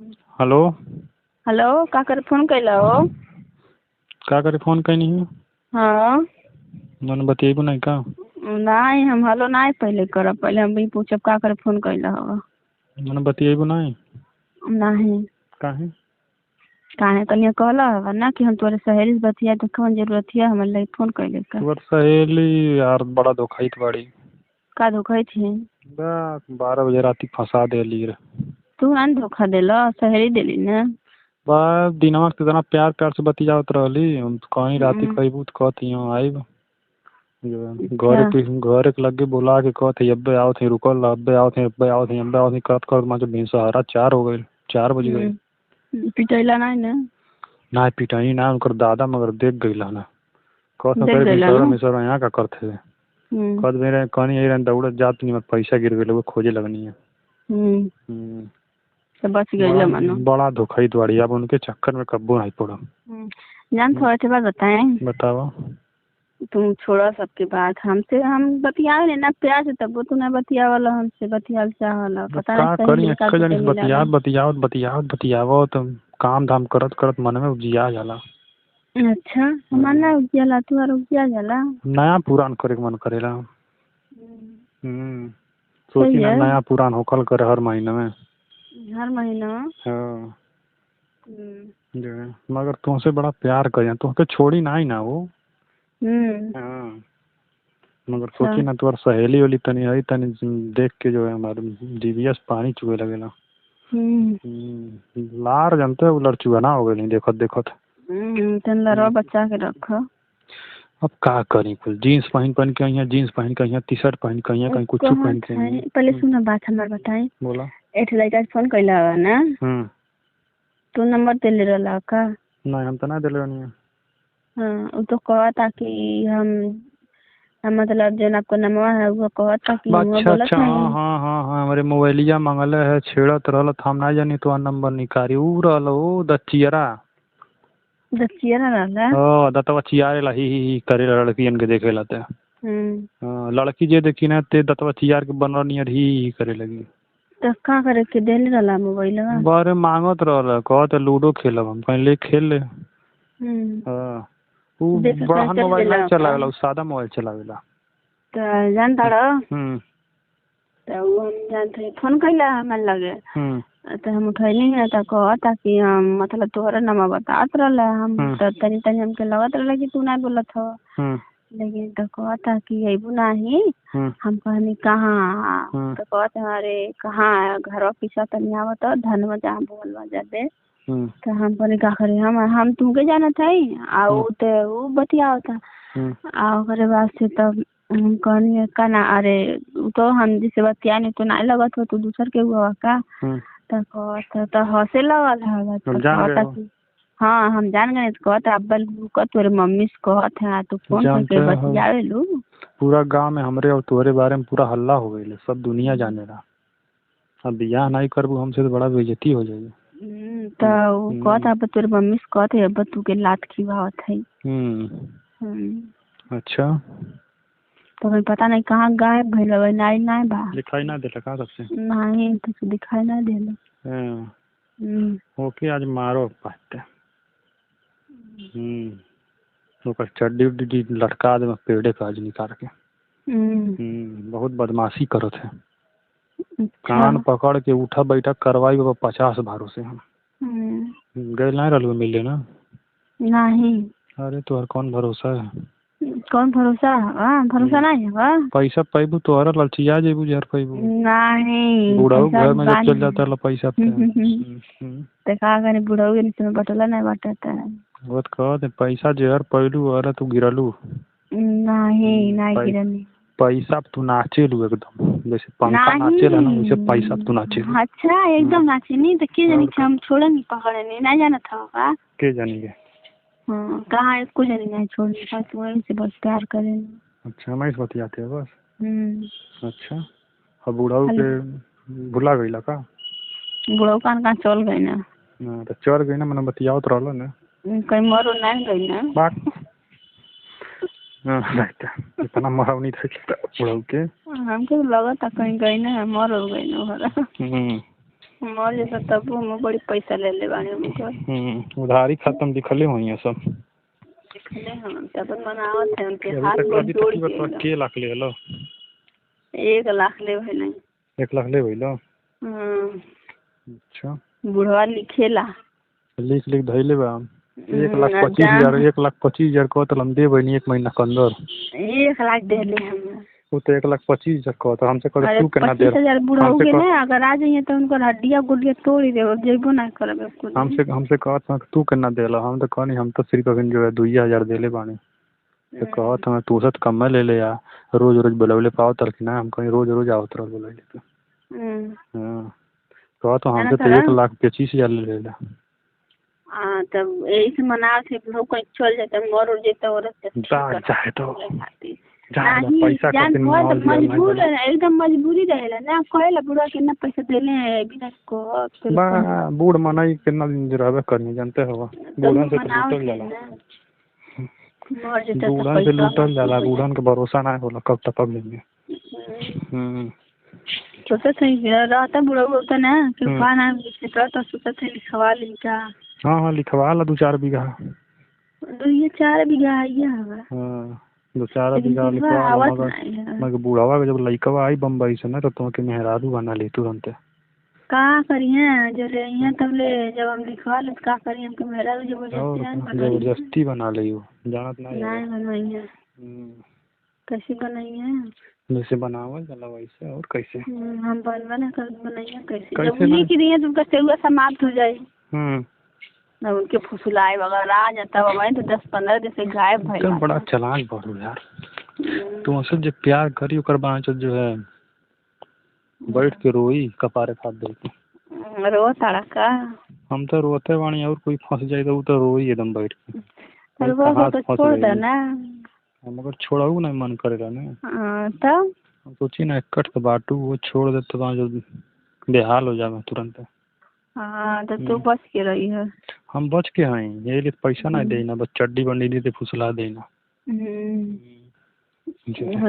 Hello. Hello का करे phone कैला हो? का करे फोन कैनी है? हाँ मन बतेबू नहीं का? नहीं, हम हेलो नहीं पहले करब, पहले हम भी पूछब का करे फोन कैला हो। मन बतेबू नहीं? नहीं काहे? काहे तनिया कहला हवा ना कि हम तोरे सहेली से बतिया तो कौन जरूरत है हमारे लिए फोन कैले का? तोर सहेली यार बड़ा धोखाइत बाड़ी। का धोखा थी? 12 बजे राती फंसा देली रे। तू ना धोखा देला, सहेली देली ना। बस दिनवा के इतना प्यार प्यार से बतियावत रहली, हम तो कहीं राती कहबू तो कहती हूँ आइब घरे के लगे बुला के कहते अब्बे आओ थे, रुकल अब्बे आओ थे, अब्बे आओ थे, अब्बे आओ थे, करत करत मां भिनसहरा 4 हो गई, 4 बज गई। पिटैला नहीं ना? ना पिटाई ना, उनकर दादा मगर देख गईला ना। कहत देख करे गइला भिनसहरा ना? मिसरा यहाँ का करते? कद मेरे कहानी यही रहन दौड़त जात नहीं, पैसा गिर गए लोग खोजे लगनी है। तो बच गई मानो। बड़ा धोखाई द्वारी, अब उनके चक्कर में कब्बो नहीं पड़ा। जान थोड़ा सी बात बताएं? बतावा। तुम छोड़ा सबके बात, हमसे हम बतियावे लेना प्यार से, तब तू ना बतियावला हमसे, बतियाल चाहला पता नहीं का सही करी लिखा अक्का के जानी से मिला। बतियावत काम धाम करत करत मन में उजिया जाला। अच्छा हमार ना उजियाला, तू और उजिया जाला। नया पुरान करे के मन करेला। सोची ना नया पुरान होकल करे हर महीने में। हर महीना? हाँ मगर तुमसे बड़ा प्यार करिया, तुमके छोड़ी ना ही ना वो। हाँ मगर सोची ना तुम्हार सहेली वाली तनी है, तनी देख के जो है हमारे जीविया से पानी चुए लगेला। लार जानते हो लड़चुआ ना हो गई देखत देखत। तन लड़वा बच्चा के रख। अब का करी, कुल जीन्स पहन पहन के यहाँ, जीन्स पहन के यहाँ, टी शर्ट पहन के यहाँ, कहीं कुछ पहन के। पहले सुना बात हमार बताई। बोला। एक लड़का फोन कैला हवा ना, तू नंबर दे ले रहा का? नहीं हम तो ना दिले रहनी। हाँ वो तो कहता कि हम मतलब जो आपका नंबर है वो कहता कि अच्छा हाँ हाँ हाँ हमारे मोबाइलिया मंगल है, छेड़त रहल हम ना जानी तो नंबर निकारी उ रहल ओ दचियरा रहला। ओ दतवा चियारे ला ही करे लड़कियन के देखे लाते। लड़की जे देखी ना ते दतवा चियार के बनल नियर ही करे लगी। तो का करे के देले रहला मोबाइल? बारे मांगत रहल, कहत लूडो खेलब, हम कहीं ले खेल ले। हां उ बड़ा मोबाइल नहीं चलावेला, उ सादा मोबाइल चलावेला। तो जानता रहो तो वो हम जानते फोन कैला हमारे लगे, तो हम उठैली है तो कहता कि हम मतलब तोहरा नाम बतात रहला, हम तो तनी तनी हमके लगत रहला कि तू ना बोलत हो, लेकिन तो कहता कि अबू नहीं। हम कहनी कहाँ? तो कहते अरे कहाँ घर पीछा तनी आवत धनवा जहाँ बोल जाते। तो हम कहनी का करे, हम तुमके जानत है आ तो बतियावता आ ओकरे बाद से तब कहनी का ना, अरे तो हम जिसे बतिया नहीं तो ना लगत हो, तू दूसर के हुआ का? तो कहता तो हंसे लगल है। कहता कि हाँ हम जान गए। तो कहता अब्बल कह तोरे मम्मी से कहत है तू फोन करके बतियावे लू। पूरा गांव में हमरे और तोरे बारे में पूरा हल्ला हो गई, सब दुनिया जाने रहा। अब बियाह नहीं करबू हमसे तो बड़ा बेइज्जती हो जाएगी। तो कहता अब तोरे मम्मी से कहते अब तू के लात खिवावत है। अच्छा तो हमें पता नहीं कहाँ गायब भइल है, नहीं बा दिखाई ना देला का सबसे? नहीं तो दिखाई ना देला। ओके आज मारो पाते। ओकर चड्डी उड्डी लटका दे पेड़े का आज निकाल के। बहुत बदमाशी करत है। कान पकड़ के उठा बैठा करवाई 50 भरोसे हम गए ना रलवे मिले ना। नहीं अरे तोहर कौन भरोसा है? कौन भरोसा है? भरोसा नहीं है। पैसा पैबू तोहरा ललचिया जेबू जहर पैबू। नहीं बुढ़ाऊ घर में जब चल जाता है पैसा पे। तो का करे बुढ़ाऊ के नीचे में बटला नहीं बटता है। वो तो कहते पैसा जहर पैलू अरे तू गिरलू। नहीं गिरनी। पैसा तू नाचे लू एकदम, जैसे पंखा नाचे ना वैसे पैसा तू नाचे। अच्छा एकदम नाचे नहीं तो के जानी हम छोड़े नहीं पकड़े नहीं जाना था का? के जानिए कहाँ इसको जानी नहीं छोड़ने का, तुम्हारे से बस प्यार करे। अच्छा मैं बतियाते हैं बस। अच्छा अब बुढ़ाऊ के भुला गई का? बुढ़ाऊ कहाँ चल गई ना। तो चल गई ना, मैंने बतियावत रहलो ना। कहीं मरो नहीं गई ना बात। इतना मराव नहीं था बुढ़ाऊ के। हमको लगा था कहीं गई ना, मर हो गई ना। मर जैसा तब हम बड़ी पैसा ले ले बानी हमको। उधारी खत्म दिखले हुई है सब। दिखले हम तब बनावत है उनके हाथ में जोड़ के लाख ले लो 1 लाख ले भइल 1 लाख ले भइल। अच्छा बुढ़वा लिखेला लिख धैले बा 1,25,000 1,25,000 को तो हम दे बनी 1 महीना के अंदर 1 लाख दे ले हम। वो तो 1,25,000 को तो हमसे कर तू केना दे 25,000 बुढ़ा हो गए ना अगर आ जाइए तो उनको हड्डियां गुड़िया तोड़ ही देबो जेबो ना करबे कुछ। हमसे कहत तू केना देला हम तो कहनी हम तो सिर्फ अखन जो है 2,000 देले बानी तो कहत हम तू से कम ले ले या रोज रोज बुलावले पाओ तर कि ना हम कहीं रोज रोज आवत रह बुलावले तो हां कहत हमसे तो 1,25,000 ले लेला। हां तब यही से मना से लोग कहीं चल जाता मर जेता औरत चाहे तो पैसा मजबूर एकदम मजबूरी रहेला ना कहेला बुढ़ा कितना पैसा देले बिना को बूढ़ मनाई कितना दिन रहबे करनी जानते हो बूढ़न से लूटल जाला बूढ़न से लूटल जाला बूढ़न के भरोसा ना होला कब तक लेंगे। सोचा था रहता बुढ़ा होता ना कि खाना तो सोचा था लिखवा लिखा। हाँ लिखवा ला 2-4 बीघा 2-4 बीघा है। 2-4 बीघा लिखवा मगर बुढ़ावा के जब लइकवा आई बम्बई से ना तो तुमके मेहरारू बना ले तुरंत का करिए जो यहाँ तब ले जब हम लिखवा ले का करिए हमके मेहरारू जबरदस्ती बना ले जानत नहीं बनवाइए कैसे बनाइए जैसे बनावल जाला वैसे और कैसे हम बनवाना कर बनाइए कैसे जब लिख दिए तुमका सेवा समाप्त हो जाए ना उनके फुसलाए वगैरह आ जाता बाबा तो 10-15 दिन से गायब भइल। तुम बड़ा चालाक बारू यार तुमसे जो प्यार करी ओकर बाँच जो है बैठ के रोई कपारे फाड़ दे रो ताड़ा का हम तो रोते वाणी और कोई फंस जाए तो वो तो रोई एकदम बैठ के तो छोड़ दे ना मगर छोड़ाऊ नहीं मन करेला ना तब हम सोची ना इकट्ठ के बाटू वो छोड़ दे तो जो बेहाल हो जाए तुरंत। हाँ तो तू बच के रही है हम बच के हैं यही लिए पैसा ना देना बस चड्डी बंडी दे फुसला देना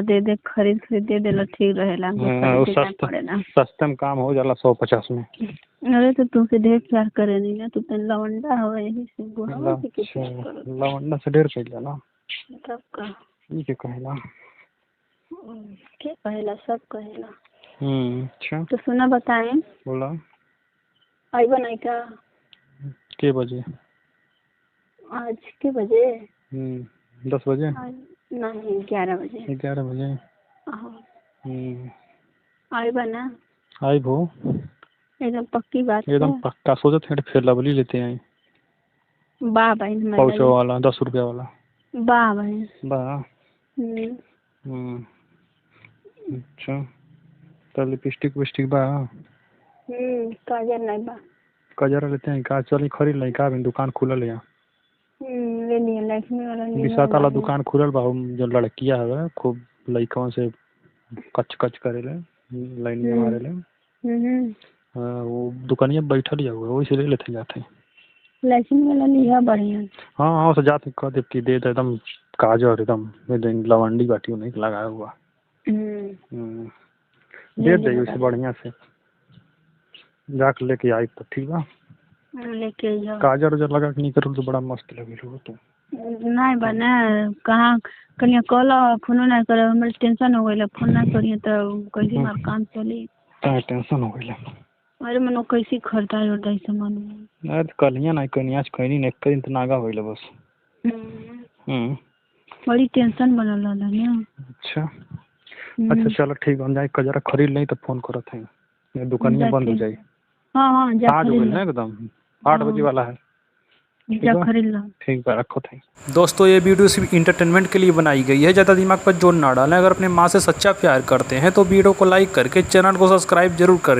दे खरीद दे देला ठीक रहेला सस्ते में काम हो जाला 150 में। अरे तो तुमसे ढेर प्यार करे नहीं ना तू तो लवंडा हो यही से लवंडा से ढेर कइला ना तब का ये के कहला के कहला सब कहला। अच्छा तो सुना बताएं बोला आई बनाई का के बजे आज के बजे 10 बजे नहीं 11 बजे 11 बजे आई बना आई भो एकदम पक्की बात एकदम पक्का सोचत है फिर लवली लेते हैं वाह भाई पाउचो वाला 10 रुपया वाला वाह भाई वाह अच्छा तो लिपस्टिक विस्टिक बा काजल नहीं बा काजल लेते हैं का चल खरीद ले का भी दुकान खुलल है ले लिए लक्ष्मी वाला विशाखा वाला दुकान खुलल बा जो लड़कियां है खूब लइकन से कच कच करेले लाइन में मारेले वो दुकानिया बैठल है वही से ले लेते जाते हैं लक्ष्मी वाला लिया बढ़िया। हाँ हाँ से जाते कह दे कि दे दे एकदम काजल एकदम लवंडी बाटी नहीं लगाया हुआ दे दे उसे बढ़िया से जाके लेके आई तो ठीक बा लेके जाओ काजल उजर लगा के नहीं करूँ तो बड़ा मस्त लगे तो नहीं बना कहाँ कनिया कॉल फोन ना करे हमारे टेंशन हो गई फोन ना करिए तो कैसे हमारा काम चली टेंशन हो गई अरे मनो कैसे खरीदारी उर्दारी सामान अरे कलिया ना कनिया कहनी ना एक दिन तो नागा होइल बस बड़ी टेंशन बनल रहला ना। अच्छा अच्छा चलो ठीक हम जाए कजरा खरीद नहीं तो फोन करत हैं दुकानिया बंद हो जाए। हाँ जा खरीद ना एकदम 8 बजे वाला है जा खरीद लो ठीक है रखो थे। दोस्तों ये वीडियो सिर्फ इंटरटेनमेंट के लिए बनाई गई है, ज़्यादा दिमाग पर जोर ना डालें। अगर अपने माँ से सच्चा प्यार करते हैं तो वीडियो को लाइक करके चैनल को सब्सक्राइब जरूर करें।